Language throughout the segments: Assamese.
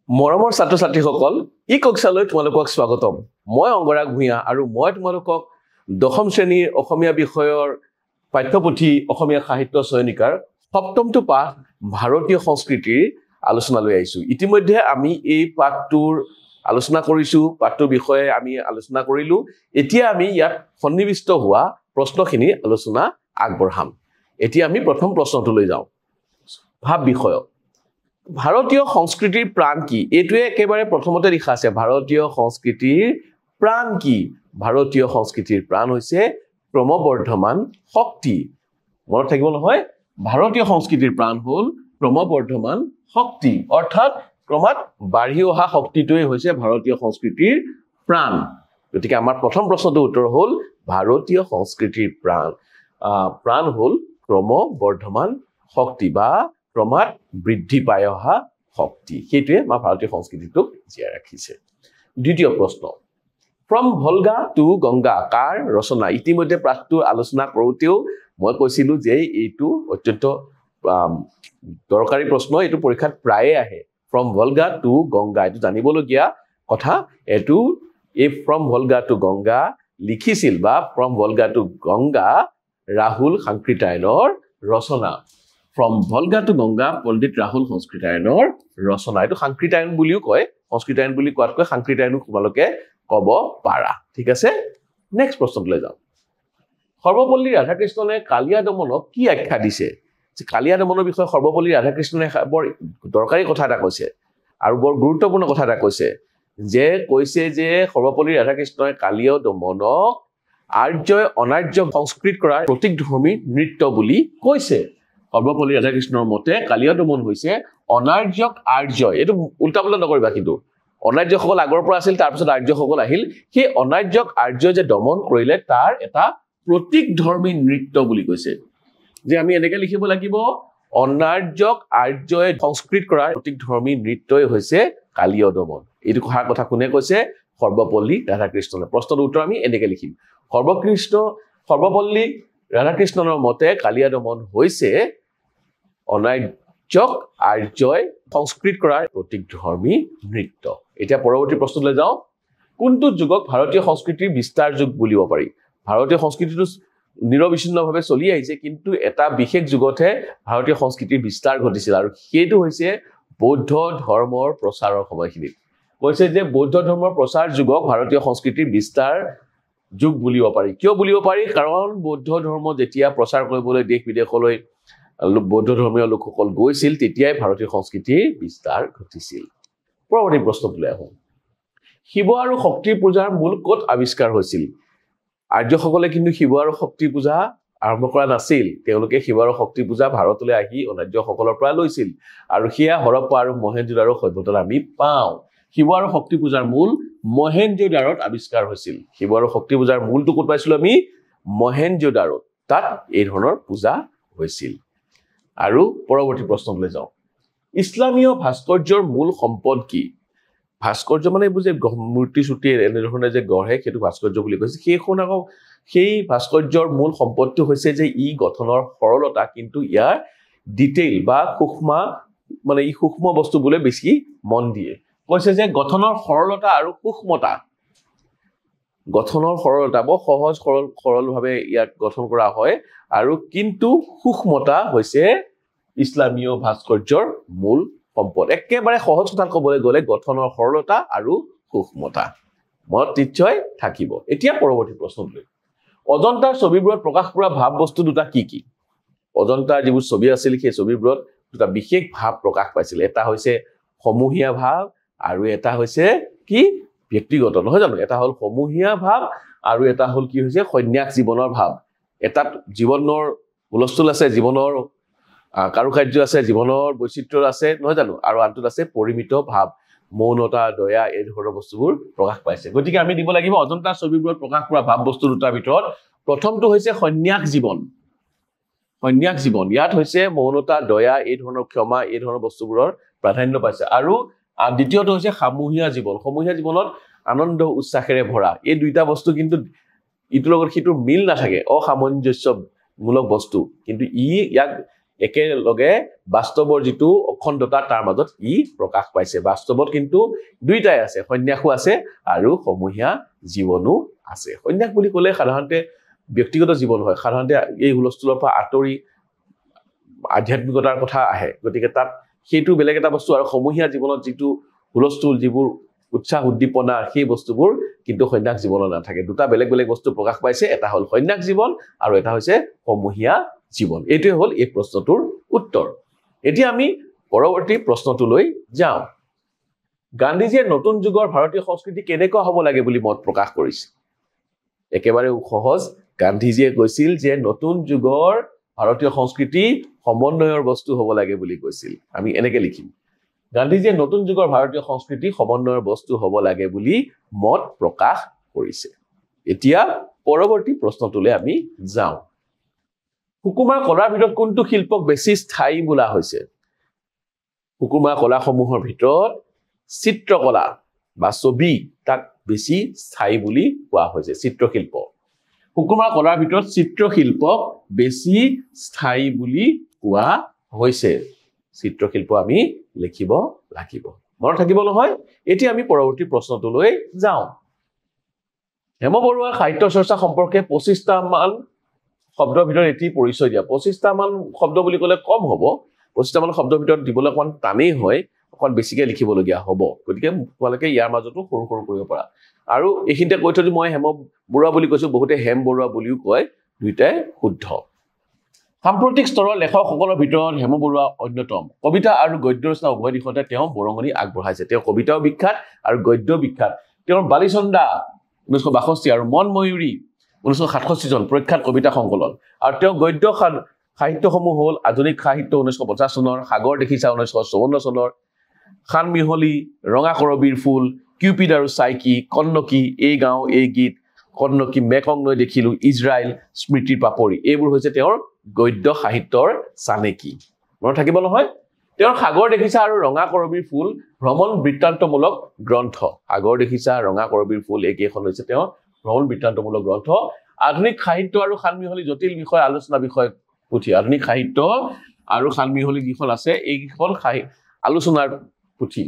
মৰমৰ ছাত্ৰ-ছাত্ৰীসকল ই কক্ষালৈ তোমালোকক স্বাগতম মই অংগৰাগ ভূঞা আৰু মই তোমালোকক দশম শ্ৰেণীৰ অসমীয়া বিষয়ৰ পাঠ্যপুথি অসমীয়া সাহিত্য চয়নিকাৰ সপ্তমটো পাঠ ভাৰতীয় সংস্কৃতিৰ আলোচনালৈ আহিছো ইতিমধ্যে আমি এই পাঠটোৰ আলোচনা কৰিছো পাঠটোৰ বিষয়ে আমি আলোচনা কৰিলো এতিয়া আমি ইয়াত সন্নিবিষ্ট হোৱা প্ৰশ্নখিনি আলোচনা আগবঢ়াম এতিয়া আমি প্ৰথম প্ৰশ্নটোলৈ যাওঁ ভাব বিষয় ভাৰতীয় সংস্কৃতিৰ প্ৰাণ কি এটোৱে একেবাৰে প্ৰথমতে লিখা আছে ভাৰতীয় সংস্কৃতিৰ প্ৰাণ কি ভাৰতীয় সংস্কৃতিৰ প্ৰাণ হৈছে ক্ৰমবৰ্ধমান শক্তি মনত থাকিব নহয় ভাৰতীয় সংস্কৃতিৰ প্ৰাণ হ'ল ক্ৰমবৰ্ধমান শক্তি অৰ্থাৎ ক্ৰমাৎ বাঢ়ি অহা শক্তিটোৱে হৈছে ভাৰতীয় সংস্কৃতিৰ প্ৰাণ গতিকে আমাৰ প্ৰথম প্ৰশ্নটোৰ উত্তৰ হ'ল ভাৰতীয় সংস্কৃতিৰ প্ৰাণ হ'ল ক্ৰমবৰ্ধমান শক্তি বা ক্ৰমাৎ বৃদ্ধি পাই অহা শক্তি সেইটোৱে আমাৰ ভাৰতীয় সংস্কৃতিটোক জীয়াই ৰাখিছে দ্বিতীয় প্ৰশ্ন ফ্ৰম ভলগা টু গংগা কাৰ ৰচনা ইতিমধ্যে পাঠটো আলোচনা কৰোতেও মই কৈছিলো যে এইটো অত্যন্ত দৰকাৰী প্ৰশ্ন এইটো পৰীক্ষাত প্ৰায়ে আহে ফ্ৰম ভলগা টু গংগা এইটো জানিবলগীয়া কথা এইটো এই ফ্ৰম ভলগা টু গংগা লিখিছিল বা ফ্ৰম ভলগা টু গংগা ৰাহুল সাংকৃতায়নৰ ৰচনা ফ্ৰম ভলগা টু গংগা পণ্ডিত ৰাহুল সংস্কৃতায়নৰ ৰচনা এইটো সাংকৃতায়ন বুলিও কয় সংস্কৃতায়ন বুলি কোৱাতকৈ সাংকৃতায়নো তোমালোকে কব পাৰা ঠিক আছে নেক্সট প্ৰশ্নলৈ যাওঁ সৰ্বপল্লী ৰাধাকৃষ্ণনে কালিয়া দমনক কি আখ্যা দিছে যে কালিয়া দমনৰ বিষয়ে সৰ্বপল্লী ৰাধাকৃষ্ণনে বৰ দৰকাৰী কথা এটা কৈছে আৰু বৰ গুৰুত্বপূৰ্ণ কথা এটা কৈছে যে সৰ্বপল্লী ৰাধাকৃষ্ণই কালিয়া দমনক আৰ্যই অনাৰ্য সংস্কৃত কৰাৰ প্ৰতীকধৰ্মী নৃত্য বুলি কৈছে সৰ্বপল্লী ৰাধাকৃষ্ণৰ মতে কালিয়া দমন হৈছে অনাৰ্যক আৰ্যই এইটো উল্টা পুল্টা নকৰিবা কিন্তু অনাৰ্যসকল আগৰ পৰা আছিল তাৰ পিছত আৰ্যসকল আহিল সেই অনাৰ্যক আৰ্যই যে দমন কৰিলে তাৰ এটা প্ৰতীকধৰ্মী নৃত্য বুলি কৈছে যে আমি এনেকৈ লিখিব লাগিব অনাৰ্যক আৰ্যই সংস্কৃত কৰাৰ প্ৰতীকধৰ্মী নৃত্যই হৈছে কালিয়া দমন এইটো কথা কোনে কৈছে সৰ্বপল্লী ৰাধাকৃষ্ণনে প্ৰশ্নৰ উত্তৰ আমি এনেকৈ লিখিম সৰ্বপল্লী ৰাধাকৃষ্ণনৰ মতে কালিয়া দমন হৈছে অনাৰ্যক আৰ্যই সংস্কৃত কৰাৰ প্ৰতীকধৰ্মী নৃত্য এতিয়া পৰৱৰ্তী প্ৰশ্নলৈ যাওঁ কোনটো যুগক ভাৰতীয় সংস্কৃতিৰ বিস্তাৰ যুগ বুলিব পাৰি ভাৰতীয় সংস্কৃতিটো নিৰবিচ্ছিন্নভাৱে চলি আহিছে কিন্তু এটা বিশেষ যুগতহে ভাৰতীয় সংস্কৃতিৰ বিস্তাৰ ঘটিছিল আৰু সেইটো হৈছে বৌদ্ধ ধৰ্মৰ প্ৰচাৰৰ সময়খিনিত কৈছে যে বৌদ্ধ ধৰ্মৰ প্ৰচাৰ যুগক ভাৰতীয় সংস্কৃতিৰ বিস্তাৰ যুগ বুলিব পাৰি কিয় বুলিব পাৰি কাৰণ বৌদ্ধ ধৰ্ম যেতিয়া প্ৰচাৰ কৰিবলৈ দেশ বিদেশলৈ বৌদ্ধ ধৰ্মীয় লোকসকল গৈছিল তেতিয়াই ভাৰতীয় সংস্কৃতিৰ বিস্তাৰ ঘটিছিল পৰৱৰ্তী প্ৰশ্নলৈ আহোঁ শিৱ আৰু শক্তিৰ পূজাৰ মূল ক'ত আৱিষ্কাৰ হৈছিল আৰ্যসকলে কিন্তু শিৱ আৰু শক্তি পূজা আৰম্ভ কৰা নাছিল তেওঁলোকে শিৱ আৰু শক্তি পূজা ভাৰতলৈ আহি অনাৰ্যসকলৰ পৰা লৈছিল আৰু সেয়া হৰপ্পা আৰু মহেঞ্জোদাৰো সভ্যতাত আমি পাওঁ শিৱ আৰু শক্তি পূজাৰ মূল মহেঞ্জোদাৰোত আৱিষ্কাৰ হৈছিল শিৱ আৰু শক্তি পূজাৰ মূলটো ক'ত পাইছিলো আমি মহেঞ্জোদাৰোত তাত এই ধৰণৰ পূজা হৈছিল আৰু পৰৱৰ্তী প্ৰশ্নলৈ যাওঁ ইছলামীয় ভাস্কৰ্যৰ মূল সম্পদ কি ভাস্কৰ্য মানে এইবোৰ যে মূৰ্তি চুটি এনেধৰণে যে গঢ়ে সেইটো ভাস্কৰ্য বুলি কৈছে সেই ভাস্কৰ্যৰ মূল সম্পদটো হৈছে যে ই গঠনৰ সৰলতা কিন্তু ইয়াৰ ডিটেইল বা সূক্ষ্ম বস্তুবোৰে বেছি মন দিয়ে কৈছে যে গঠনৰ সৰলতা আৰু সূক্ষ্মতা বৰ সহজ সৰলভাৱে ইয়াক গঠন কৰা হয় আৰু কিন্তু সূক্ষ্মতা হৈছে ইছলামীয় ভাস্কৰ্যৰ মূল সম্পদ একেবাৰে সহজ কথা ক'বলৈ গ'লে গঠনৰ সৰলতা আৰু সূক্ষ্মতা মনত নিশ্চয় থাকিব এতিয়া পৰৱৰ্তী প্ৰশ্নলৈ অজন্তাৰ ছবিবোৰত প্ৰকাশ পোৱা ভাৱ বস্তু দুটা কি কি অজন্তাৰ যিবোৰ ছবি আছিল সেই ছবিবোৰত দুটা বিশেষ ভাৱ প্ৰকাশ পাইছিল এটা হৈছে সমূহীয়া ভাৱ আৰু এটা হৈছে কি ব্যক্তিগত নহয় জানো এটা হ'ল সমূহীয়া ভাৱ আৰু এটা হ'ল কি হৈছে সন্ন্যাস জীৱনৰ ভাৱ এটাত জীৱনৰ হুলস্থুল আছে জীৱনৰ কাৰুকাৰ্য আছে জীৱনৰ বৈচিত্ৰ্য আছে নহয় জানো আৰু আনটোত আছে পৰিমিত ভাৱ মৌনতা দয়া এই ধৰণৰ বস্তুবোৰ প্ৰকাশ পাইছে গতিকে আমি দিব লাগিব অজন্তাৰ ছবিবোৰত প্ৰকাশ পোৱা ভাৱ বস্তু দুটাৰ ভিতৰত প্ৰথমটো হৈছে সন্ন্যাস জীৱন ইয়াত হৈছে মৌনতা দয়া এই ধৰণৰ ক্ষমা এই ধৰণৰ বস্তুবোৰৰ প্ৰাধান্য পাইছে আৰু দ্বিতীয়টো হৈছে সমূহীয়া জীৱনত আনন্দ উৎসাহেৰে ভৰা এই দুইটা বস্তু কিন্তু ইটোৰ লগত সিটোৰ মিল নাথাকে অসামঞ্জস্যমূলক বস্তু কিন্তু ইয়াক একেলগে বাস্তৱৰ যিটো অখণ্ডতা তাৰ মাজত ই প্ৰকাশ পাইছে বাস্তৱত কিন্তু দুইটাই আছে সন্ন্যাসো আছে আৰু সমূহীয়া জীৱনো আছে সন্ন্যাস বুলি ক'লে সাধাৰণতে ব্যক্তিগত জীৱন হয় সাধাৰণতে এই হুলস্থুলৰ পৰা আঁতৰি আধ্যাত্মিকতাৰ কথা আহে গতিকে তাত সেইটো বেলেগ এটা বস্তু আৰু সমূহীয়া জীৱনত যিটো হুলস্থুল যিবোৰ উৎসাহ উদ্দীপনা সেই বস্তুবোৰ কিন্তু সন্ন্যাস জীৱনত নাথাকে দুটা বেলেগ বেলেগ বস্তু প্ৰকাশ পাইছে এটা হ'ল সন্ন্যাস জীৱন আৰু এটা হৈছে সমূহীয়া জীৱন এইটোৱে হ'ল এই প্ৰশ্নটোৰ উত্তৰ এতিয়া আমি পৰৱৰ্তী প্ৰশ্নটোলৈ যাওঁ গান্ধীজীয়ে নতুন যুগৰ ভাৰতীয় সংস্কৃতি কেনেকুৱা হ'ব লাগে বুলি মত প্ৰকাশ কৰিছে একেবাৰে সহজ গান্ধীজীয়ে কৈছিল যে নতুন যুগৰ ভাৰতীয় সংস্কৃতি সমন্বয়ৰ বস্তু হ'ব লাগে বুলি কৈছিল আমি এনেকৈ লিখিম গান্ধীজীয়ে নতুন যুগৰ ভাৰতীয় সংস্কৃতি সমন্বয়ৰ বস্তু হ'ব লাগে বুলি মত প্ৰকাশ কৰিছে এতিয়া পৰৱৰ্তী প্ৰশ্নটোলৈ আমি যাওঁ হুকুমাৰ কলাৰ ভিতৰত কোনটো শিল্পক বেছি স্থায়ী বোলা হৈছে হুকুমাৰ কলাসমূহৰ ভিতৰত চিত্ৰকলা বা ছবি তাক বেছি স্থায়ী বুলি কোৱা হৈছে চিত্ৰশিল্প হুকুমাৰ কলাৰ ভিতৰত চিত্ৰশিল্পক বেছি স্থায়ী বুলি কোৱা হৈছে চিত্ৰশিল্প আমি লিখিব লাগিব মনত থাকিব নহয় এতিয়া আমি পৰৱৰ্তী প্ৰশ্নটোলৈ যাওঁ হেম বৰুৱাৰ সাহিত্য চৰ্চা সম্পৰ্কে 25টা মান শব্দৰ ভিতৰত এটি পৰিচয় দিয়া 25টা মান শব্দ বুলি ক'লে কম হ'ব 25টা মান শব্দৰ ভিতৰত দিবলৈ অকণ টানেই হয় অকণ বেছিকৈ লিখিবলগীয়া হ'ব গতিকে তোমালোকে ইয়াৰ মাজতো সৰু সৰু কৰিব পাৰা আৰু এইখিনিতে কৈ থৈ মই হেম বৰুৱা বুলি কৈছোঁ বহুতে হেম বৰুৱা বুলিও কয় দুইটাই শুদ্ধ সাম্প্ৰতিক স্তৰৰ লেখকসকলৰ ভিতৰত হেম বৰুৱা অন্যতম কবিতা আৰু গদ্য ৰচনা উভয় দিশতে তেওঁ বৰঙণি আগবঢ়াইছে তেওঁ কবিতাও বিখ্যাত আৰু গদ্য বিখ্যাত তেওঁৰ বালিচন্দা 1962 আৰু মন ময়ূৰী 1967 জন প্ৰখ্যাত কবিতা সংকলন আৰু তেওঁ গদ্য সাহিত্যসমূহ হ'ল আধুনিক সাহিত্য 1950 চনৰ সাগৰ দেখিছা 1954 চনৰ খান মিহলি ৰঙা কৰবীৰ ফুল কিউপিড আৰু চাইকি কন্নকি এই গাঁও এই গীত কন্নকি মেকং নৈ দেখিলো ইজৰাইল স্মৃতিৰ পাপৰি এইবোৰ হৈছে তেওঁৰ গদ্য সাহিত্যৰ চানেকি মনত থাকিব নহয় তেওঁৰ সাগৰ দেখিছা আৰু ৰঙা কৰবীৰ ফুল ভ্ৰমণ বৃত্তান্তমূলক গ্ৰন্থ সাগৰ দেখিছা ৰঙা কৰবীৰ ফুল এইকেইখন হৈছে তেওঁৰ ভ্ৰমণ বৃত্তান্তমূলক গ্ৰন্থ আধুনিক সাহিত্য আৰু খানমিহলি জটিল বিষয় আলোচনা বিষয় পুথি আধুনিক সাহিত্য আৰু খানমিহলি যিখন আছে এইকেইখন আলোচনাৰ পুথি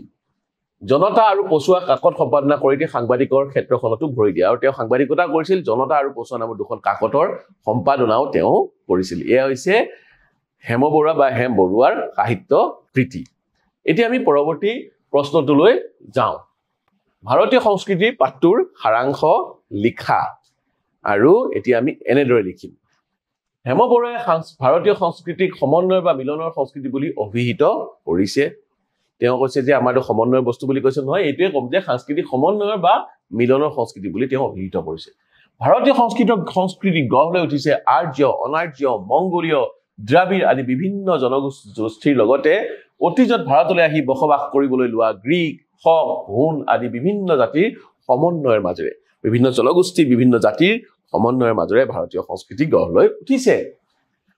জনতা আৰু পছুৱা কাকত সম্পাদনা কৰি সাংবাদিকৰ ক্ষেত্ৰখনতো ভৰি দিয়ে আৰু তেওঁ সাংবাদিকতা কৰিছিল জনতা আৰু পছুৱা নামৰ দুখন কাকতৰ সম্পাদনাও তেওঁ কৰিছিল এয়া হৈছে হেম বৰুৱা বা হেম বৰুৱাৰ সাহিত্য কৃতি এতিয়া আমি পৰৱৰ্তী প্ৰশ্নটোলৈ যাওঁ ভাৰতীয় সংস্কৃতিৰ পাঠটোৰ সাৰাংশ লিখা আৰু এতিয়া আমি এনেদৰে লিখিম হেম বৰুৱাই ভাৰতীয় সংস্কৃতিক সমন্বয় বা মিলনৰ সংস্কৃতি বুলি অভিহিত কৰিছে তেওঁ কৈছে যে আমাৰটো সমন্বয়ৰ বস্তু বুলি কৈছে নহয় এইটোৱে ক'ম যে সাংস্কৃতিক সমন্বয়ৰ বা মিলনৰ সংস্কৃতি বুলি তেওঁ অভিহিত কৰিছে ভাৰতীয় সংস্কৃতি গঢ় লৈ উঠিছে আৰ্য অনাৰ্য মংগোলীয় দ্ৰাবিড় আদি বিভিন্ন জনগোষ্ঠীৰ লগতে অতীজত ভাৰতলৈ আহি বসবাস কৰিবলৈ লোৱা গ্ৰীক শক হুন আদি বিভিন্ন জাতিৰ সমন্বয়ৰ মাজেৰে বিভিন্ন জনগোষ্ঠী বিভিন্ন জাতিৰ সমন্বয়ৰ মাজেৰে ভাৰতীয় সংস্কৃতি গঢ় লৈ উঠিছে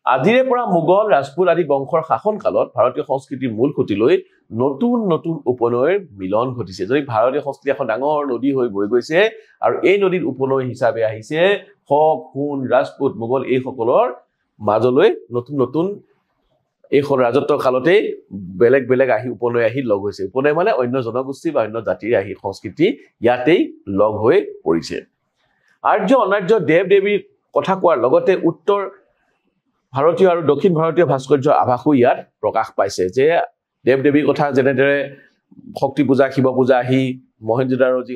আজিৰে পৰা মোগল ৰাজপুত আদি বংশৰ শাসন কালত ভাৰতীয় সংস্কৃতিৰ মূল খুঁটিলৈ নতুন নতুন উপনৈৰ মিলন ঘটিছে যদি ভাৰতীয় সংস্কৃতি এখন ডাঙৰ নদী হৈ বৈ গৈছে আৰু এই নদীৰ উপনৈ হিচাপে আহিছে শক হুন ৰাজপুত মোগল এইসকলৰ মাজলৈ নতুন নতুন এই ৰাজত্বৰ কালতেই বেলেগ বেলেগ আহি উপনৈ আহি লগ হৈছে উপনৈ মানে অন্য জনগোষ্ঠী বা অন্য জাতিৰ আহি সংস্কৃতি ইয়াতেই লগ হৈ পৰিছে আৰ্য অনাৰ্য দেৱ দেৱীৰ কথা কোৱাৰ লগতে উত্তৰ ভাৰতীয় আৰু দক্ষিণ ভাৰতীয় ভাস্কৰ্যৰ আভাসো ইয়াত প্ৰকাশ পাইছে যে দেৱ দেৱীৰ কথা যেনেদৰে শক্তি পূজা শিৱ পূজা আহি মহেঞ্জোদাৰোৰ যি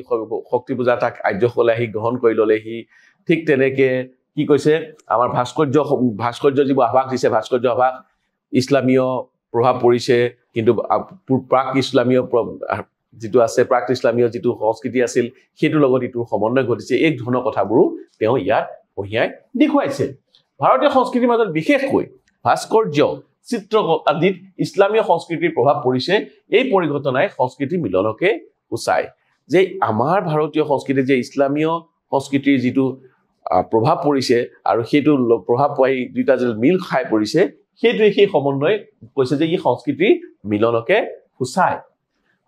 শক্তি পূজা তাক আৰ্যসকলে আহি গ্ৰহণ কৰি ল'লেহি ঠিক তেনেকৈ কি কৈছে আমাৰ ভাস্কৰ্য যিবোৰ আভাস দিছে ভাস্কৰ্য আভাস ইছলামীয় প্ৰভাৱ পৰিছে কিন্তু প্ৰাক ইছলামীয় যিটো আছে প্ৰাক ইছলামীয় যিটো সংস্কৃতি আছিল সেইটোৰ লগত ইটোৰ সমন্বয় ঘটিছে এই ধৰণৰ কথাবোৰো তেওঁ ইয়াত কঢ়িয়াই দেখুৱাইছে ভাৰতীয় সংস্কৃতিৰ মাজত বিশেষকৈ ভাস্কৰ্য চিত্ৰ আদিত ইছলামীয় সংস্কৃতিৰ প্ৰভাৱ পৰিছে এই পৰিঘটনাই সংস্কৃতি মিলনকে সূচায় যে আমাৰ ভাৰতীয় সংস্কৃতিত যে ইছলামীয় সংস্কৃতিৰ যিটো প্ৰভাৱ পৰিছে আৰু সেইটো প্ৰভাৱ পাই দুইটা যে মিল খাই পৰিছে সেইটোৱে সেই সমন্বয় কৈছে যে ই সংস্কৃতিৰ মিলনকে সূচায়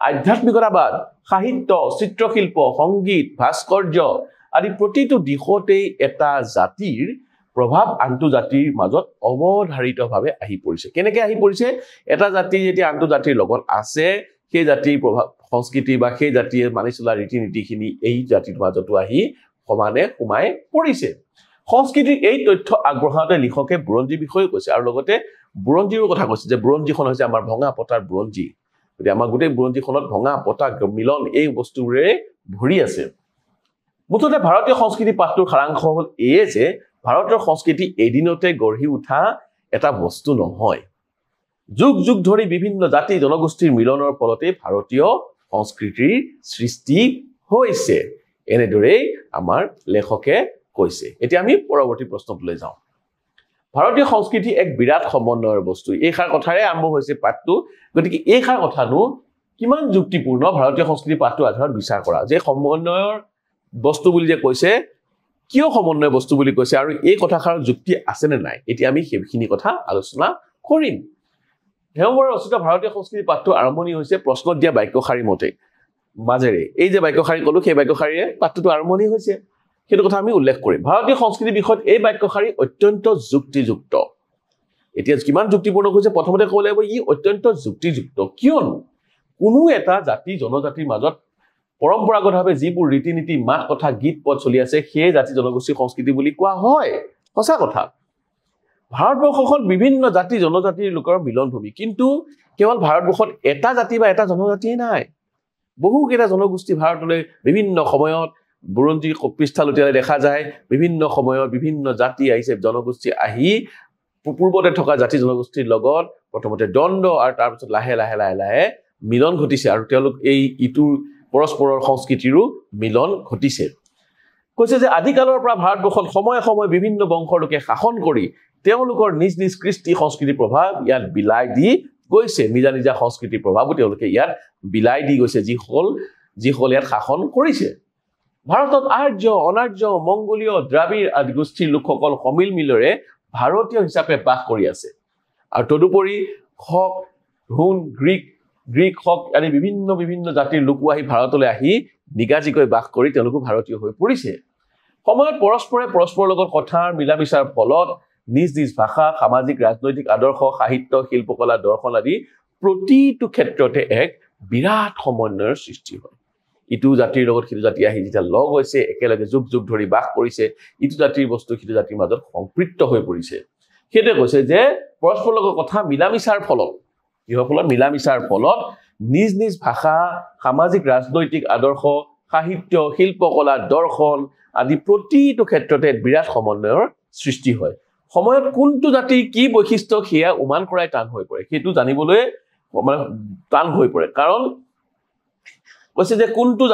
আধ্যাত্মিকতাবাদ সাহিত্য চিত্ৰশিল্প সংগীত ভাস্কৰ্য আদি প্ৰতিটো দিশতেই এটা জাতিৰ প্ৰভাৱ আনটো জাতিৰ মাজত অৱধাৰিতভাৱে আহি পৰিছে কেনেকৈ আহি পৰিছে এটা জাতি যেতিয়া আনটো জাতিৰ লগত আছে সেই জাতিৰ প্ৰভাৱ সংস্কৃতি বা সেই জাতিয়ে মানি চলা ৰীতি নীতিখিনি এই জাতিৰ মাজতো আহি সমানে সোমাই পৰিছে সংস্কৃতিৰ এই তথ্য আগবঢ়াওঁতে লিখকে বুৰঞ্জীৰ বিষয়ে কৈছে আৰু লগতে বুৰঞ্জীৰ কথা কৈছে যে বুৰঞ্জীখন হৈছে আমাৰ ভঙা পতাৰ বুৰঞ্জী গতিকে আমাৰ গোটেই বুৰঞ্জীখনত ভঙা পতা মিলন এই বস্তুবোৰে ভৰি আছে মুঠতে ভাৰতীয় সংস্কৃতি পাঠটোৰ সাৰাংশ হ'ল এয়ে যে ভাৰতৰ সংস্কৃতি এদিনতে গঢ়ি উঠা এটা বস্তু নহয় যুগ যুগ ধৰি বিভিন্ন জাতি জনগোষ্ঠীৰ মিলনৰ ফলতে ভাৰতীয় সংস্কৃতিৰ সৃষ্টি হৈছে এনেদৰেই আমাৰ লেখকে কৈছে এতিয়া আমি পৰৱৰ্তী প্ৰশ্নলৈ যাওঁ ভাৰতীয় সংস্কৃতি এক বিৰাট সমন্বয়ৰ বস্তু এই খাৰ কথাৰে আৰম্ভ হৈছে পাঠটো গতিকে এই খাৰ কথানো কিমান যুক্তিপূৰ্ণ ভাৰতীয় সংস্কৃতি পাঠটো আধাৰত বিচাৰ কৰা যে সমন্বয়ৰ বস্তু বুলি যে কৈছে কিয় সমন্বয় বস্তু বুলি কৈছে আৰু এই কথাষাৰৰ যুক্তি আছে নে নাই এতিয়া আমি সেইখিনি কথা আলোচনা কৰিম হেমবৰ ৰচিত ভাৰতীয় সংস্কৃতি পাঠটো আৰম্ভণি হৈছে প্ৰশ্নত দিয়া বাক্যশাৰী মতে মাজেৰে এই যে বাক্যশাৰী কলো সেই বাক্যশাৰীয়ে পাঠটো আৰম্ভণি হৈছে সেইটো কথা আমি উল্লেখ কৰিম ভাৰতীয় সংস্কৃতি বিষয়ত এই বাক্যশাৰী অত্যন্ত যুক্তিযুক্ত এতিয়া কিমান যুক্তিপূৰ্ণ হৈছে প্ৰথমতে ক'ব লাগিব ই অত্যন্ত যুক্তিযুক্ত কিয়নো কোনো এটা জাতি জনজাতিৰ মাজত পৰম্পৰাগতভাৱে যিবোৰ ৰীতি নীতি মাত কথা গীত পদ চলি আছে সেই জাতি জনগোষ্ঠীৰ সংস্কৃতি বুলি কোৱা হয় সঁচা কথা ভাৰতবৰ্ষখন বিভিন্ন জাতি জনজাতিৰ লোকৰ মিলনভূমি কিন্তু কেৱল ভাৰতবৰ্ষত এটা জাতি বা এটা জনজাতিয়ে নাই বহুকেইটা জনগোষ্ঠী ভাৰতলৈ বিভিন্ন সময়ত বুৰঞ্জী পৃষ্ঠালতীয়ালৈ দেখা যায় বিভিন্ন সময়ত বিভিন্ন জাতি আহিছে জনগোষ্ঠী আহি পূৰ্বতে থকা জাতি জনগোষ্ঠীৰ লগত প্ৰথমতে দ্বন্দ্ব আৰু তাৰপিছত লাহে লাহে লাহে লাহে মিলন ঘটিছে আৰু তেওঁলোক এই ইটো পৰস্পৰৰ সংস্কৃতিৰো মিলন ঘটিছে কৈছে যে আদিকালৰ পৰা ভাৰতবৰ্ষত সময়ে সময়ে বিভিন্ন বংশৰ লোকে শাসন কৰি তেওঁলোকৰ নিজ নিজ কৃষ্টি সংস্কৃতিৰ প্ৰভাৱ ইয়াত বিলাই দি গৈছে নিজা নিজা সংস্কৃতিৰ প্ৰভাৱো তেওঁলোকে ইয়াত বিলাই দি গৈছে যিসকল ইয়াত শাসন কৰিছে ভাৰতত আৰ্য অনাৰ্য মংগোলীয় দ্ৰাবিড় আদি গোষ্ঠীৰ লোকসকল সমিল মিলৰে ভাৰতীয় হিচাপে বাস কৰি আছে আৰু তদুপৰি হক হুন গ্ৰীক হক আদি বিভিন্ন বিভিন্ন জাতিৰ লোক আহি ভাৰতলৈ আহি নিগাজিকৈ বাস কৰি তেওঁলোকো ভাৰতীয় হৈ পৰিছে সময়ত পৰস্পৰে পৰস্পৰৰ লগত কথাৰ মিলা মিছাৰ ফলত নিজ নিজ ভাষা সামাজিক ৰাজনৈতিক আদৰ্শ সাহিত্য শিল্পকলা দৰ্শন আদি প্ৰতিটো ক্ষেত্ৰতে এক বিৰাট সমন্বয়ৰ সৃষ্টি হয় ইটো জাতিৰ লগত সিটো জাতি আহি যেতিয়া লগ হৈছে একেলগে যুগ যুগ ধৰি বাস কৰিছে ইটো জাতিৰ বস্তু সিটো জাতিৰ মাজত সম্পৃক্ত হৈ পৰিছে সেইটোৱে কৈছে যে পৰস্পৰৰ লগত কথা মিলা মিছাৰ ফলত মিলা মিছাৰ ফলত নিজ নিজ ভাষা সামাজিক ৰাজনৈতিক আদৰ্শ সাহিত্য শিল্পকলা দৰ্শন আদি প্ৰতিটো ক্ষেত্ৰতে বিৰাট সমন্বয়ৰ সৃষ্টি হয় সময়ত কোনটো জাতিৰ কি বৈশিষ্ট্য সেয়া উমান কৰাই টান হৈ পৰে সেইটো জানিবলৈ মানে টান হৈ পৰে কাৰণ কৈছে যে কোনটো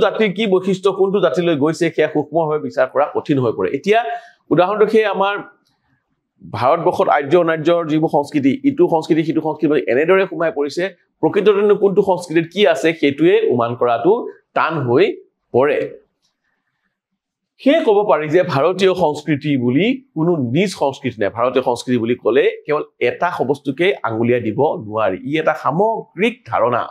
জাতিৰ কি বৈশিষ্ট্য কোনটো জাতিলৈ গৈছে সেয়া সূক্ষ্মভাৱে বিচাৰ কৰা কঠিন হৈ পৰে এতিয়া উদাহৰণটো সেই আমাৰ ভাৰতবৰ্ষত আৰ্য অনাৰ্যৰ যিবোৰ সংস্কৃতি ইটো সংস্কৃতি সিটো সংস্কৃতি এনেদৰে সোমাই পৰিছে প্ৰকৃততে কোনটো সংস্কৃতিত কি আছে সেইটোৱে উমান কৰাটো টান হৈ পৰে সেয়ে ক'ব পাৰি যে ভাৰতীয় সংস্কৃতি বুলি কোনো নিজ সংস্কৃতি নাই ভাৰতীয় সংস্কৃতি বুলি ক'লে কেৱল এটা বস্তুকে আঙুলিয়াই দিব নোৱাৰি ই এটা সামগ্ৰিক ধাৰণা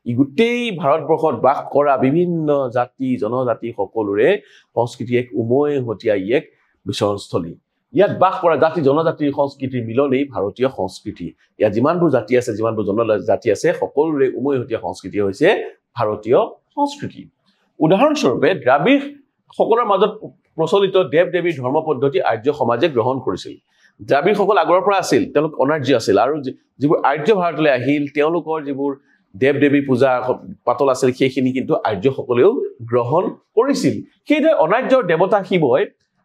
ই গোটেই ভাৰতবৰ্ষত বাস কৰা বিভিন্ন জাতি জনজাতি সকলোৰে সংস্কৃতি এক উমৈহতীয়া এক বিচৰণস্থলী ইয়াত বাস কৰা জাতি জনজাতিৰ সংস্কৃতিৰ মিলনেই ভাৰতীয় সংস্কৃতি ইয়াত যিমানবোৰ জাতি আছে যিমানবোৰ জনজাতি আছে সকলোৰে উমৈহতীয়া সংস্কৃতি হৈছে ভাৰতীয় সংস্কৃতি উদাহৰণস্বৰূপে দ্ৰাবিড় সকলৰ মাজত প্ৰচলিত দেৱ দেৱীৰ ধৰ্ম পদ্ধতি আৰ্য সমাজে গ্ৰহণ কৰিছিল দ্ৰাবিড় সকল আগৰ পৰা আছিল তেওঁলোক অনাৰ্য আছিল আৰু যিবোৰ আৰ্য ভাৰতলৈ আহিল তেওঁলোকৰ যিবোৰ দেৱ দেৱী পূজা পাতল আছিল সেইখিনি কিন্তু আৰ্য সকলেও গ্ৰহণ কৰিছিল সেইদৰে অনাৰ্যৰ দেৱতা শিৱই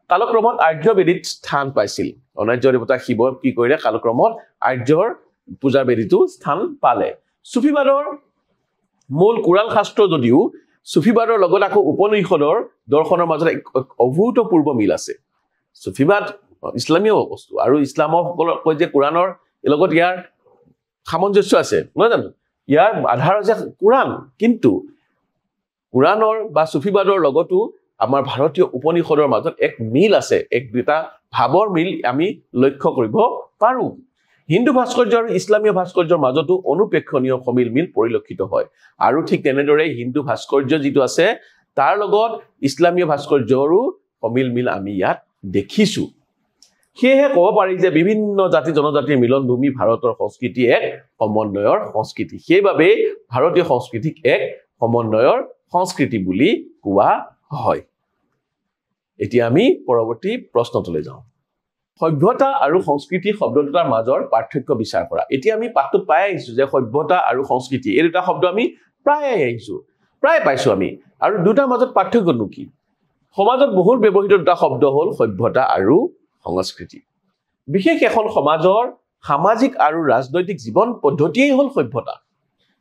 কালক্ৰমত আৰ্য বেদীত স্থান পাইছিল অনাৰ্য দেৱতা শিৱ কি কৰিলে কালক্ৰমত আৰ্যৰ পূজাৰ বেদীটো স্থান পালে সুফিবাদৰ মূল কোৰাণ শাস্ত্ৰ যদিও সুফিবাদৰ লগত আকৌ উপনিষদৰ দৰ্শনৰ মাজত এক অভূতপূৰ্ব মিল আছে সুফিবাদ ইছলামীয় বস্তু আৰু ইছলামসকলক কয় যে কোৰাণৰ লগত ইয়াৰ সামঞ্জস্য আছে নহয় জানো ইয়াৰ আধাৰ হৈছে কোৰাণ কিন্তু কোৰাণৰ বা সুফিবাদৰ লগতো আমাৰ ভাৰতীয় উপনিষদৰ মাজত এক মিল আছে এক দুটা ভাৱৰ মিল আমি লক্ষ্য কৰিব পাৰোঁ হিন্দু ভাস্কৰ্য আৰু ইছলামীয় ভাস্কৰ্যৰ মাজতো অনুপেক্ষণীয় সমিল মিল পৰিলক্ষিত হয় আৰু ঠিক তেনেদৰে হিন্দু ভাস্কৰ্য যিটো আছে তাৰ লগত ইছলামীয় ভাস্কৰ্যৰো অমিল মিল আমি ইয়াত দেখিছো সেয়েহে ক'ব পাৰি যে বিভিন্ন জাতি জনজাতিৰ মিলনভূমি ভাৰতৰ সংস্কৃতি এক সমন্বয়ৰ সংস্কৃতি সেইবাবে ভাৰতীয় সংস্কৃতিক এক সমন্বয়ৰ সংস্কৃতি বুলি কোৱা হয় এতিয়া আমি পৰৱৰ্তী প্ৰশ্নটোলৈ যাওঁ সভ্যতা আৰু সংস্কৃতি শব্দ দুটাৰ মাজৰ পাৰ্থক্য বিচাৰ কৰা এতিয়া আমি পাঠটো পাই আহিছো যে সভ্যতা আৰু সংস্কৃতি এই দুটা শব্দ আমি প্ৰায় পাইছো আমি আৰু দুটাৰ মাজত পাৰ্থক্যটো কি সমাজত বহুল ব্যৱহৃত দুটা শব্দ হ'ল সভ্যতা আৰু সংস্কৃতি বিশেষ এখন সমাজৰ সামাজিক আৰু ৰাজনৈতিক জীৱন পদ্ধতিয়েই হ'ল সভ্যতা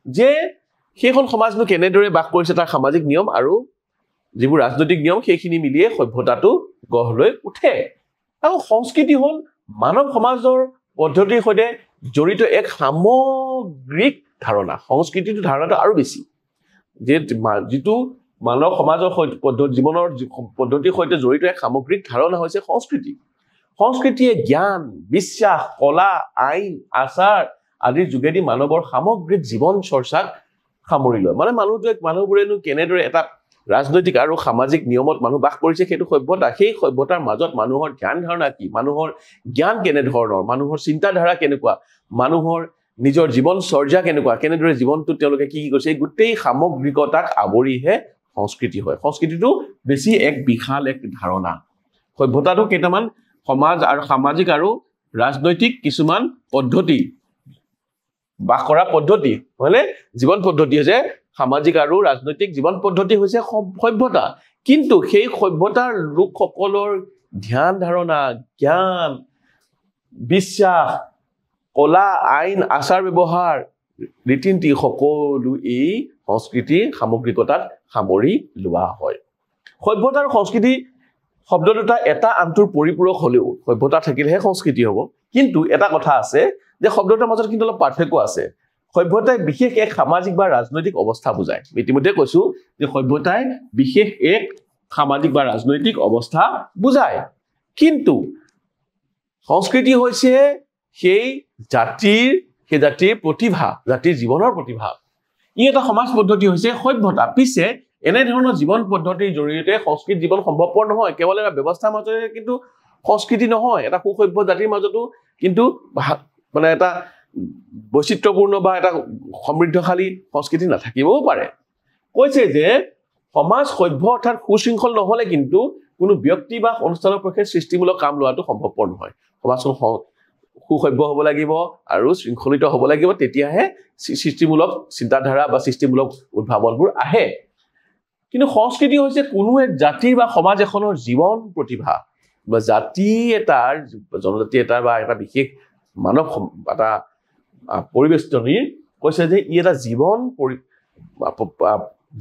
যে সেইখন সমাজনো কেনেদৰে বাস কৰিছে তাৰ সামাজিক নিয়ম আৰু যিবোৰ ৰাজনৈতিক নিয়ম সেইখিনি মিলিয়ে সভ্যতাটো গঢ় লৈ উঠে আৰু সংস্কৃতি হ'ল মানৱ সমাজৰ পদ্ধতিৰ সৈতে জড়িত এক সামগ্ৰিক ধাৰণা সংস্কৃতিটো ধাৰণাটো আৰু বেছি যে যিটো মানৱ সমাজৰ জীৱনৰ পদ্ধতিৰ সৈতে জড়িত এক সামগ্ৰিক ধাৰণা হৈছে সংস্কৃতি সংস্কৃতিয়ে জ্ঞান বিশ্বাস কলা আইন আচাৰ আদিৰ যোগেদি মানৱৰ সামগ্ৰিক জীৱন চৰ্চাক সামৰি লয় মানে মানুহবোৰেনো কেনেদৰে এটা ৰাজনৈতিক আৰু সামাজিক নিয়মত মানুহ বাস কৰিছে সেইটো সভ্যতা সেই সভ্যতাৰ মাজত মানুহৰ জ্ঞান ধাৰণা কি মানুহৰ জ্ঞান কেনেধৰণৰ মানুহৰ চিন্তাধাৰা কেনেকুৱা মানুহৰ নিজৰ জীৱন চৰ্যা কেনেদৰে জীৱনটো তেওঁলোকে কি কৰিছে এই গোটেই সামগ্ৰিকতাক আৱৰিহে সংস্কৃতি হয় সংস্কৃতিটো বেছি এক বিশাল এক ধাৰণা সভ্যতাটো কেইটামান সমাজ আৰু সামাজিক আৰু ৰাজনৈতিক কিছুমান পদ্ধতি বাস কৰা পদ্ধতি হয়নে জীৱন পদ্ধতি হৈছে সামাজিক আৰু ৰাজনৈতিক জীৱন পদ্ধতি হৈছে সভ্যতা কিন্তু সেই সভ্যতাৰ লোকসকলৰ ধ্যান ধাৰণা জ্ঞান বিশ্বাস কলা আইন আচাৰ ব্যৱহাৰ ৰীতি-নীতি সকলো এই সংস্কৃতিৰ সামগ্ৰিকতাত সামৰি লোৱা হয় সভ্যতা আৰু সংস্কৃতি শব্দ দুটা এটা আনটোৰ পৰিপূৰক হলেও সভ্যতা থাকিলেহে সংস্কৃতি হ'ব কিন্তু এটা কথা আছে যে শব্দটোৰ মাজত কিন্তু অলপ পাৰ্থক্য আছে সভ্যতাই বিশেষ এক সামাজিক বা ৰাজনৈতিক অৱস্থা বুজায় ইতিমধ্যে কৈছো যে সভ্যতাই বিশেষ এক সামাজিক বা ৰাজনৈতিক অৱস্থা বুজায় কিন্তু সংস্কৃতি হৈছে সেই জাতিৰ প্ৰতিভা জাতিৰ জীৱনৰ প্ৰতিভা ই এটা সমাজ পদ্ধতি হৈছে সভ্যতা পিছে এনে ধৰণৰ জীৱন পদ্ধতিৰ জৰিয়তে সংস্কৃতি জীৱন সম্ভৱপৰ নহয় কেৱল এটা ব্যৱস্থাৰ মাজতে কিন্তু সংস্কৃতি নহয় এটা সুসভ্য জাতিৰ মাজতো কিন্তু মানে এটা বৈচিত্ৰপূৰ্ণ বা এটা সমৃদ্ধশালী সংস্কৃতি নাথাকিবও পাৰে কৈছে যে সমাজ সভ্য অৰ্থাৎ সুশৃংখল নহলে কিন্তু কোনো ব্যক্তি বা অনুষ্ঠানৰ পক্ষে সৃষ্টিমূলক কাম লোৱাটো সম্ভৱপৰ নহয় সমাজখন সুসভ্য হ'ব লাগিব আৰু শৃংখলিত হ'ব লাগিব তেতিয়াহে সৃষ্টিমূলক চিন্তাধাৰা বা সৃষ্টিমূলক উদ্ভাৱনবোৰ আহে কিন্তু সংস্কৃতি হৈছে কোনো এক জাতিৰ বা সমাজ এখনৰ জীৱন প্ৰতিভা বা জাতি এটাৰ জনজাতি এটাৰ বা এটা বিশেষ মানৱ এটা পৰিবেষ্টনীৰ কৈছে যে ই এটা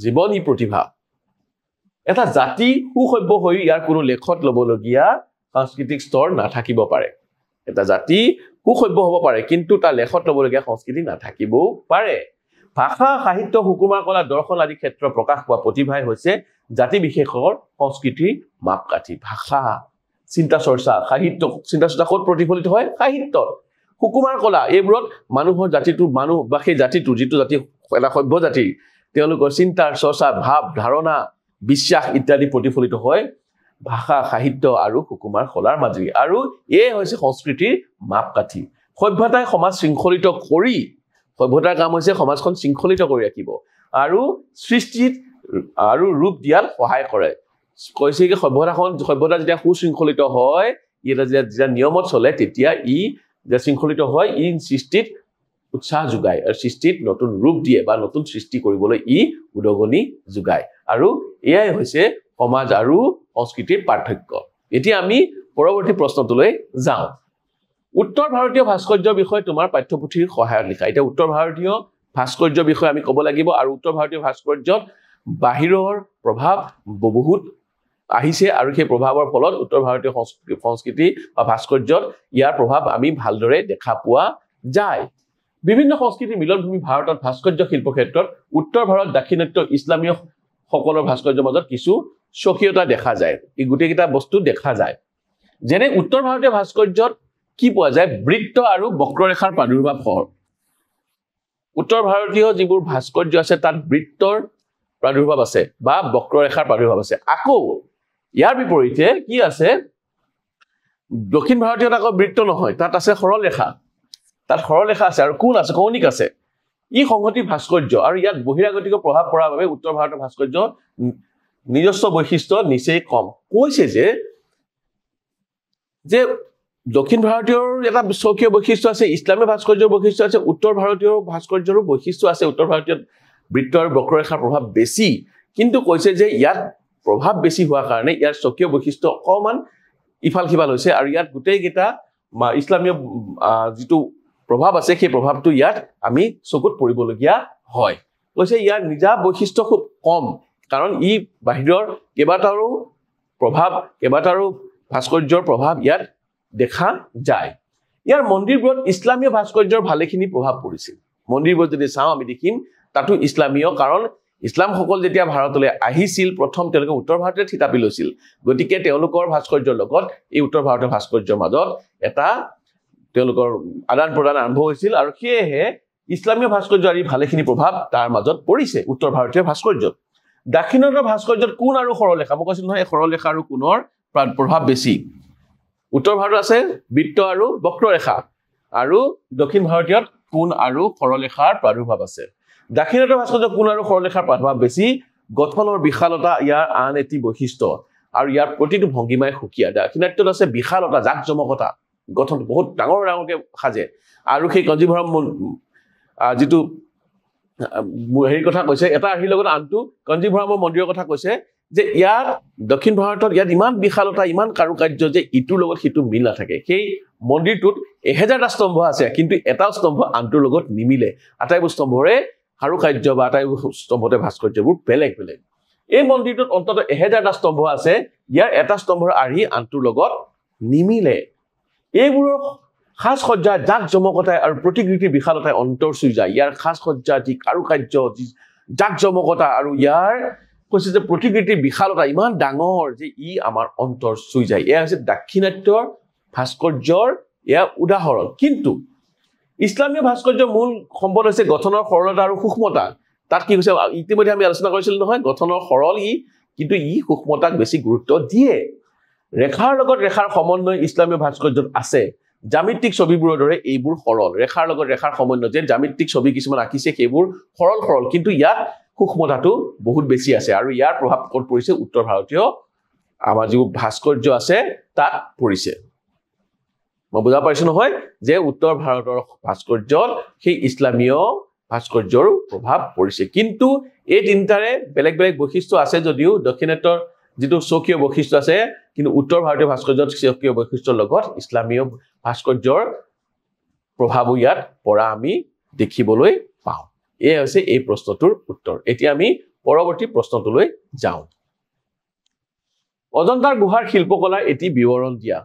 জীৱনী প্ৰতিভা এটা জাতি সুসভ্য হৈ ইয়াৰ কোনো লেখত ল'বলগীয়া সাংস্কৃতিক স্তৰ নাথাকিব পাৰে এটা জাতি সুসভ্য হ'ব পাৰে কিন্তু তাৰ লেখত ল'বলগীয়া সংস্কৃতি নাথাকিবও পাৰে ভাষা সাহিত্য সুকুমাৰ কলা দৰ্শন আদি ক্ষেত্ৰ প্ৰকাশ পোৱা প্ৰতিভাই হৈছে জাতি বিশেষৰ সংস্কৃতিৰ মাপকাঠি ভাষা চিন্তা চৰ্চা সাহিত্য চিন্তা চৰ্চা ক'ত প্ৰতিফলিত হয় সাহিত্যত সুকুমাৰ কলা এইবোৰত মানুহৰ জাতিটো মানুহ বা সেই জাতিটো যিটো জাতি এটা সভ্য জাতিৰ তেওঁলোকৰ চিন্তাৰ চৰ্চা ভাৱ ধাৰণা বিশ্বাস ইত্যাদি প্ৰতিফলিত হয় ভাষা সাহিত্য আৰু সুকুমাৰ কলাৰ মাজেৰে আৰু এই হৈছে সংস্কৃতিৰ মাপকাঠি সভ্যতাই সমাজ শৃংখলিত কৰি সভ্যতাৰ কাম হৈছে সমাজখন শৃংখলিত কৰি ৰাখিব আৰু সৃষ্টিত আৰু ৰূপ দিয়াত সহায় কৰে কৈছে কি সভ্যতা যেতিয়া সুশৃংখলিত হয় এটা যেতিয়া নিয়মত চলে তেতিয়া ই যে শৃংখলিত হয় ই সৃষ্টিত উৎসাহ যোগায় আৰু সৃষ্টিত নতুন ৰূপ দিয়ে বা নতুন সৃষ্টি কৰিবলৈ ই উদগনি যোগায় আৰু এয়াই হৈছে সমাজ আৰু সংস্কৃতিৰ পাৰ্থক্য এতিয়া আমি পৰৱৰ্তী প্ৰশ্নটোলৈ যাওঁ উত্তৰ ভাৰতীয় ভাস্কৰ্যৰ বিষয়ে তোমাৰ পাঠ্যপুথিৰ সহায়ত লিখা এতিয়া উত্তৰ ভাৰতীয় ভাস্কৰ্যৰ বিষয়ে আমি ক'ব লাগিব আৰু উত্তৰ ভাৰতীয় ভাস্কৰ্যত বাহিৰৰ প্ৰভাৱ বহুত আহিছে আৰু সেই প্ৰভাৱৰ ফলত উত্তৰ ভাৰতীয় সংস্কৃতি বা ভাস্কৰ্যত ইয়াৰ প্ৰভাৱ আমি ভালদৰে দেখা পোৱা যায় বিভিন্ন সংস্কৃতিৰ মিলনভূমি ভাৰতত ভাস্কৰ্য শিল্প ক্ষেত্ৰত উত্তৰ ভাৰত দাক্ষিণাত্য ইছলামীয় সকলৰ ভাস্কৰ্যৰ মাজত কিছু স্বকীয়তা দেখা যায় এই গোটেইকেইটা বস্তু দেখা যায় যেনে উত্তৰ ভাৰতীয় ভাস্কৰ্যত কি পোৱা যায় বৃত্ত আৰু বক্ৰৰেখাৰ প্ৰাদুৰ্ভাৱ হয় উত্তৰ ভাৰতীয় যিবোৰ ভাস্কৰ্য আছে তাত বৃত্তৰ প্ৰাদুৰ্ভাৱ আছে বা বক্ৰৰেখাৰ প্ৰাদুৰ্ভাৱ আছে আকৌ ইয়াৰ বিপৰীতে কি আছে দক্ষিণ ভাৰতীয়ত আকৌ বৃত্ত নহয় তাত আছে সৰলৰেখা তাত সৰলৰেখা আছে আৰু কোণ আছে কৌণিক আছে ই সংহতি ভাস্কৰ্য আৰু ইয়াত বহিৰাগতিক প্ৰভাৱ পৰাৰ বাবে উত্তৰ ভাৰতৰ ভাস্কৰ্য নিজস্ব বৈশিষ্ট্য নিচেই কম কৈছে যে দক্ষিণ ভাৰতীয়ৰ এটা স্বকীয় বৈশিষ্ট্য আছে ইছলামীয় ভাস্কৰ্যৰ বৈশিষ্ট্য আছে উত্তৰ ভাৰতীয় ভাস্কৰ্যৰো বৈশিষ্ট্য আছে উত্তৰ ভাৰতীয়ত বৃত্ত আৰু বক্ৰৰেখাৰ প্ৰভাৱ বেছি কিন্তু কৈছে যে ইয়াত প্ৰভাৱ বেছি হোৱাৰ কাৰণে ইয়াৰ স্বকীয় বৈশিষ্ট্য অকমান ইফাল সিফাল হৈছে আৰু ইয়াত গোটেই কেইটা ইছলামীয় যিটো প্ৰভাৱ আছে সেই প্ৰভাৱটো ইয়াত আমি চকুত পৰিবলগীয়া হয় কৈছে ইয়াৰ নিজা বৈশিষ্ট্য খুব কম কাৰণ ই বাহিৰৰ কেইবাটাও ভাস্কৰ্যৰ প্ৰভাৱ ইয়াত দেখা যায় ইয়াৰ মন্দিৰবোৰত ইছলামীয় ভাস্কৰ্যৰ ভালেখিনি প্ৰভাৱ পৰিছিল মন্দিৰবোৰ যদি চাওঁ আমি দেখিম তাতো ইছলামীয় কাৰণ ইছলামসকল যেতিয়া ভাৰতলৈ আহিছিল প্ৰথম তেওঁলোকে উত্তৰ ভাৰতত থিতাপি লৈছিল গতিকে তেওঁলোকৰ ভাস্কৰ্যৰ লগত এই উত্তৰ ভাৰতৰ ভাস্কৰ্যৰ মাজত এটা তেওঁলোকৰ আদান প্ৰদান আৰম্ভ হৈছিল আৰু সেয়েহে ইছলামীয় ভাস্কৰ্য আৰু ভালেখিনি প্ৰভাৱ তাৰ মাজত পৰিছে উত্তৰ ভাৰতীয় ভাস্কৰ্যত দক্ষিণৰ ভাস্কৰ্যত কোণ আৰু সৰলৰেখা মই কৈছিলো নহয় সৰলৰেখা আৰু কোণৰ প্ৰভাৱ বেছি উত্তৰ ভাৰতত আছে বৃত্ত আৰু বক্ৰৰেখা আৰু দক্ষিণ ভাৰতীয়ত কোণ আৰু সৰলৰেখাৰ প্ৰাদুৰ্ভাৱ আছে দক্ষিণৰ ভাস্কৰ্যত কোণ আৰু সৰলৰেখাৰ প্ৰভাৱ বেছি গঠনৰ বিশালতা ইয়াৰ আন এটি বৈশিষ্ট্য আৰু ইয়াৰ প্ৰতিটো ভংগিমাই সুকীয়া দক্ষিণাত্যত আছে বিশালতা জাকজমকতা গঠন বহুত ডাঙৰ ডাঙৰকে সাজে আৰু সেই কঞ্জীভৰম যিটো হেৰিৰ কথা কৈছে এটা আৰ্হিৰ লগত আনটো কঞ্জীভৰমৰ মন্দিৰৰ কথা কৈছে যে ইয়াৰ দক্ষিণ ভাৰতত ইয়াত ইমান বিশালতা ইমান কাৰুকাৰ্য যে ইটোৰ লগত সিটো মিল নাথাকে সেই মন্দিৰটোত 1000টা স্তম্ভ আছে কিন্তু এটা স্তম্ভ আনটোৰ লগত নিমিলে আটাইবোৰ স্তম্ভৰে কাৰুকাৰ্য বা আটাইবোৰ স্তম্ভতে ভাস্কৰ্যবোৰ বেলেগ বেলেগ এই মন্দিৰটোত অন্তত 1000টা স্তম্ভ আছে ইয়াৰ এটা স্তম্ভৰ আৰ্হি আনটোৰ লগত নিমিলে এইবোৰৰ সাজসজ্জা জাকজমকতাই আৰু প্ৰতিকৃতিৰ বিশালতাই অন্তৰ চুই যায় ইয়াৰ সাজসজ্জা যি কাৰুকাৰ্য যি জাকজমকতা আৰু ইয়াৰ কৈছে যে প্ৰতিকৃতিৰ বিশালতা ইমান ডাঙৰ যে ই আমাৰ অন্তৰ চুই যায় এয়া হৈছে দাক্ষিণাত্যৰ ভাস্কৰ্যৰ এয়া উদাহৰণ কিন্তু ইছলামীয় ভাস্কৰ্যৰ মূল সম্পদ হৈছে গঠনৰ সৰলতা আৰু সূক্ষ্মতা তাত কি হৈছে ইতিমধ্যে আমি আলোচনা কৰিছিলো নহয় গঠনৰ সৰল কিন্তু ই সূক্ষ্মতাক বেছি গুৰুত্ব দিয়ে ৰেখাৰ লগত ৰেখাৰ সমন্বয় ইছলামীয় ভাস্কৰ্যত আছে জ্যামিতিক ছবিবোৰৰ দৰে এইবোৰ সৰল ৰেখাৰ লগত ৰেখাৰ সমন্বয় যে জ্যামিতিক ছবি কিছুমান আঁকিছে সেইবোৰ সৰল কিন্তু ইয়াত সূক্ষ্মতাটো বহুত বেছি আছে আৰু ইয়াৰ প্ৰভাৱ ক'ত পৰিছে উত্তৰ ভাৰতীয় আমাৰ যিবোৰ ভাস্কৰ্য আছে তাত পৰিছে মই বুজা পাইছো নহয় যে উত্তৰ ভাৰতৰ ভাস্কৰ্যত সেই ইছলামীয় ভাস্কৰ্যৰ প্ৰভাৱ পৰিছে কিন্তু এই তিনিটাৰে বেলেগ বেলেগ বৈশিষ্ট্য আছে যদিও দক্ষিণাত্যৰ যিটো স্বকীয় বৈশিষ্ট্য আছে কিন্তু উত্তৰ ভাৰতীয় ভাস্কৰ্যত স্বকীয় বৈশিষ্ট্যৰ লগত ইছলামীয় ভাস্কৰ্যৰ প্ৰভাৱো ইয়াত পৰা আমি দেখিবলৈ পাওঁ এই হৈছে এই প্ৰশ্নটোৰ উত্তৰ এতিয়া আমি পৰৱৰ্তী প্ৰশ্নটোলৈ যাওঁ অজন্তাৰ গুহাৰ শিল্পকলাৰ এটি বিৱৰণ দিয়া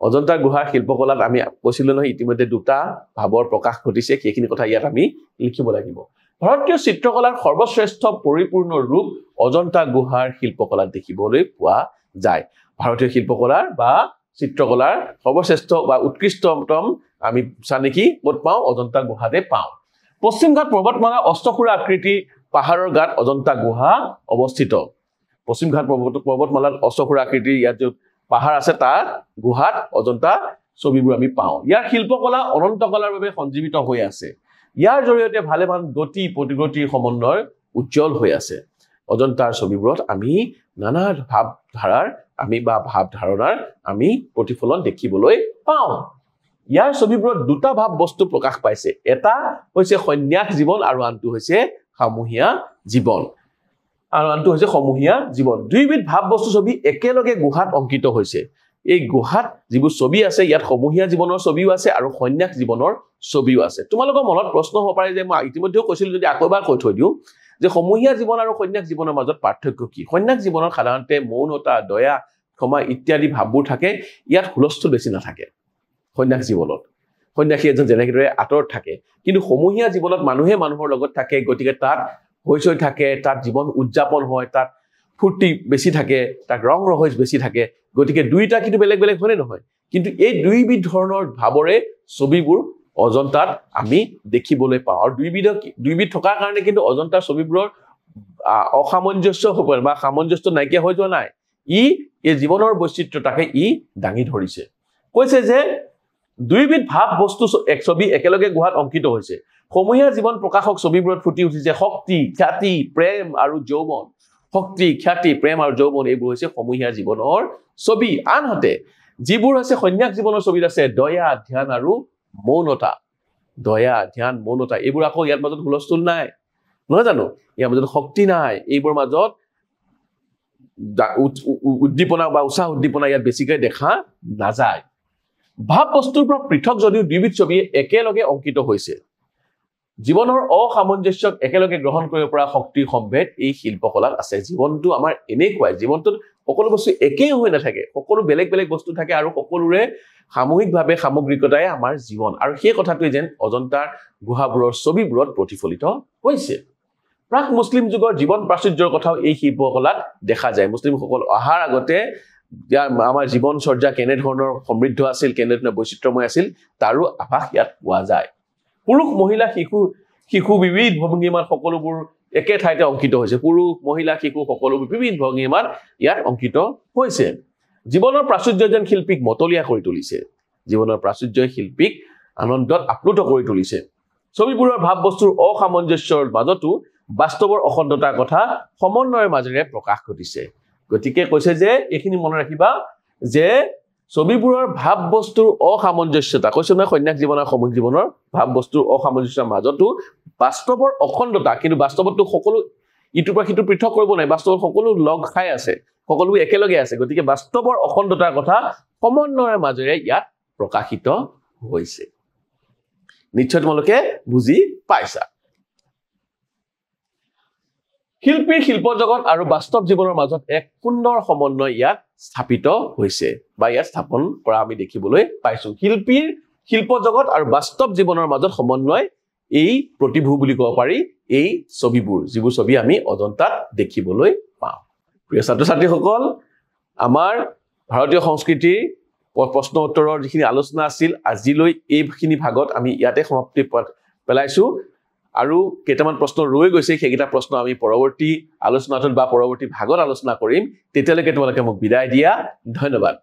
অজন্তাৰ গুহাৰ শিল্পকলাত আমি কৈছিলো নহয় ইতিমধ্যে দুটা ভাৱৰ প্ৰকাশ ঘটিছে সেইখিনি কথা ইয়াত আমি লিখিব লাগিব ভাৰতীয় চিত্ৰকলাৰ সৰ্বশ্ৰেষ্ঠ পৰিপূৰ্ণ ৰূপ অজন্তা গুহাৰ শিল্পকলাত দেখিবলৈ পোৱা যায় ভাৰতীয় শিল্পকলাৰ বা চিত্ৰকলাৰ সৰ্বশ্ৰেষ্ঠ বা উৎকৃষ্টতম আমি চানেকি ক'ত পাওঁ অজন্তা গুহাতে পাওঁ পশ্চিম ঘাট পৰ্বতমালা অষ্টখুৰা আকৃতিৰ পাহাৰৰ গাত অজন্তা গুহা অৱস্থিত পশ্চিম ঘাট পৰ্বতমালাত অষ্টখুৰা আকৃতিৰ ইয়াত যে পাহাৰ আছে তাৰ গুহাত অজন্তা ছবিবোৰ আমি পাওঁ ইয়াৰ শিল্পকলা অনন্ত কালৰ বাবে সঞ্জীৱিত হৈ আছে ইয়াৰ জৰিয়তে ভালেমান গতি প্ৰতিগতিৰ সমন্বয় উজ্জ্বল হৈ আছে অজন্তাৰ ছবিবোৰত আমি নানা ভাৱধাৰাৰ ভাৱ ধাৰণাৰ আমি প্ৰতিফলন দেখিবলৈ পাওঁ ইয়াৰ ছবিবোৰত দুটা ভাৱ বস্তু প্ৰকাশ পাইছে এটা হৈছে সন্ন্যাস জীৱন আৰু আনটো হৈছে সমূহীয়া জীৱন দুইবিধ ভাৱ বস্তু ছবি একেলগে গুহাত অংকিত হৈছে এই গুহাত যিবোৰ ছবি আছে ইয়াত সমূহীয়া জীৱনৰ ছবিও আছে আৰু সন্ন্যাস জীৱনৰ ছবিও আছে তোমালোকৰ মনত প্ৰশ্ন হ'ব পাৰে যে মই ইতিমধ্যে কৈছিলো যদি আকৌ এবাৰ কৈ থৈ দিওঁ যে সমূহীয়া জীৱন আৰু সন্ন্যাস জীৱনৰ মাজত পাৰ্থক্য কি সন্ন্যাস জীৱনত সাধাৰণতে মৌনতা দয়া ক্ষমা ইত্যাদি ভাৱবোৰ থাকে ইয়াত হুলস্থুল বেছি নাথাকে সন্ন্যাস জীৱনত সন্ন্যাসী এজন যেনেদৰে আঁতৰত থাকে কিন্তু সমূহীয়া জীৱনত মানুহে মানুহৰ লগত থাকে গতিকে তাত হৈচৈ থাকে তাত জীৱন উদযাপন হয় তাত ফুৰ্তি বেছি থাকে তাত ৰং ৰহইচ বেছি থাকে গতিকে দুইটা কিন্তু বেলেগ বেলেগ হয়নে নহয় কিন্তু এই দুইবিধ ধৰণৰ ভাৱৰে ছবিবোৰ অজন্তাত আমি দেখিবলৈ পাওঁ আৰু দুইবিধ থকাৰ কাৰণে কিন্তু অজন্তাৰ ছবিবোৰৰ অসামঞ্জস্য হ'ব বা সামঞ্জস্য নাইকিয়া হৈ যোৱা নাই এই জীৱনৰ বৈচিত্ৰতাকে দাঙি ধৰিছে কৈছে যে দুইবিধ ভাৱ বস্তু ছবি একেলগে গুহাত অংকিত হৈছে সমূহীয়া জীৱন প্ৰকাশক ছবিবোৰত ফুটি উঠিছে শক্তি খ্যাতি প্ৰেম আৰু যৌৱন শক্তি খ্যাতি প্ৰেম আৰু যৌৱন এইবোৰ হৈছে সমূহীয়া জীৱনৰ ছবি আনহাতে যিবোৰ আছে সন্ন্যাস জীৱনৰ ছবিত আছে দয়া ধ্যান আৰু মৌনতা দয়া ধ্যান মৌনতা এইবোৰ আকৌ ইয়াৰ মাজত হুলস্থুল নাই নহয় জানো ইয়াৰ মাজত শক্তি নাই এইবোৰ মাজত উদ্দীপনা বা উৎসাহ উদ্দীপনা ইয়াত বেছিকৈ দেখা নাযায় ভাৱ বস্তুৰ পৰা পৃথক যদিও দুইবিধ ছবি একেলগে অংকিত হৈছে জীৱনৰ অসামঞ্জস্যক একেলগে গ্ৰহণ কৰিব পৰা শক্তিৰ সম্ভেদ এই শিল্পকলাত আছে জীৱনটো আমাৰ এনেকুৱাই জীৱনটোত সকলো বস্তু একেই হৈ নাথাকে সকলো বেলেগ বেলেগ বস্তু থাকে আৰু সকলোৰে সামূহিকভাৱে সামগ্ৰিকতাই আমাৰ জীৱন আৰু সেই কথাটোৱে যেন অজন্তাৰ গুহাবোৰৰ ছবিবোৰত প্ৰতিফলিত হৈছে প্ৰাক মুছলিম যুগৰ জীৱন প্ৰাচুৰ্যৰ কথাও এই শিল্পকলাত দেখা যায় মুছলিমসকল অহাৰ আগতে আমাৰ জীৱনচৰ্যা কেনে ধৰণৰ সমৃদ্ধ আছিল কেনে ধৰণৰ বৈচিত্ৰ্যময় আছিল তাৰো আভাস ইয়াত পোৱা যায় পুৰুষ মহিলা শিশু বিবিধ ভংগীমাত সকলোবোৰ একে ঠাইতে অংকিত হৈছে পুৰুষ মহিলা শিশু সকলোবোৰ বিবিধ ভংগীমাত ইয়াত অংকিত হৈছে জীৱনৰ প্ৰাচুৰ্য যেন শিল্পীক মতলীয়া কৰি তুলিছে জীৱনৰ প্ৰাচুৰ্যই শিল্পীক আনন্দত আপ্লুত কৰি তুলিছে ছবিবোৰৰ ভাৱ বস্তুৰ অসামঞ্জস্যৰ মাজতো বাস্তৱৰ অখণ্ডতাৰ কথা সমন্বয়ৰ মাজেৰে প্ৰকাশ ঘটিছে গতিকে কৈছে যে এইখিনি মনত ৰাখিবা যে ছবিবোৰৰ ভাৱ বস্তুৰ অসামঞ্জস্যতা কৈছে না সন্ন্যাস জীৱনৰ সামূহিক জীৱনৰ ভাৱ বস্তুৰ অসামঞ্জস্যৰ মাজতো বাস্তৱৰ অখণ্ডতা কিন্তু বাস্তৱটো সকলো ইটোৰ পৰা সিটো পৃথক কৰিব নাই বাস্তৱত সকলো লগ খাই আছে সকলো একেলগে আছে গতিকে বাস্তৱৰ অখণ্ডতাৰ কথা সমন্বয়ৰ মাজেৰে ইয়াত প্ৰকাশিত হৈছে নিশ্চয় তোমালোকে বুজি পাইছা শিল্পীৰ শিল্প জগত আৰু বাস্তৱ জীৱনৰ মাজত এক সুন্দৰ সমন্বয় ইয়াত স্থাপিত হৈছে বা ইয়াত স্থাপন কৰা আমি দেখিবলৈ পাইছো শিল্পীৰ শিল্প জগত আৰু বাস্তৱ জীৱনৰ মাজত সমন্বয় এই প্ৰতিভূ বুলি ক'ব পাৰি এই ছবিবোৰ যিবোৰ ছবি আমি অজন্তাত দেখিবলৈ পাওঁ প্ৰিয় ছাত্ৰ ছাত্ৰীসকল আমাৰ ভাৰতীয় সংস্কৃতিৰ প্ৰশ্ন উত্তৰৰ যিখিনি আলোচনা আছিল আজিলৈ এইখিনি ভাগত আমি ইয়াতে সমাপ্তি পেলাইছো আৰু কেইটামান প্ৰশ্ন ৰৈ গৈছে সেইকেইটা প্ৰশ্ন আমি পৰৱৰ্তী আলোচনাত বা পৰৱৰ্তী ভাগত আলোচনা কৰিম তেতিয়ালৈকে তোমালোকে মোক বিদায় দিয়া ধন্যবাদ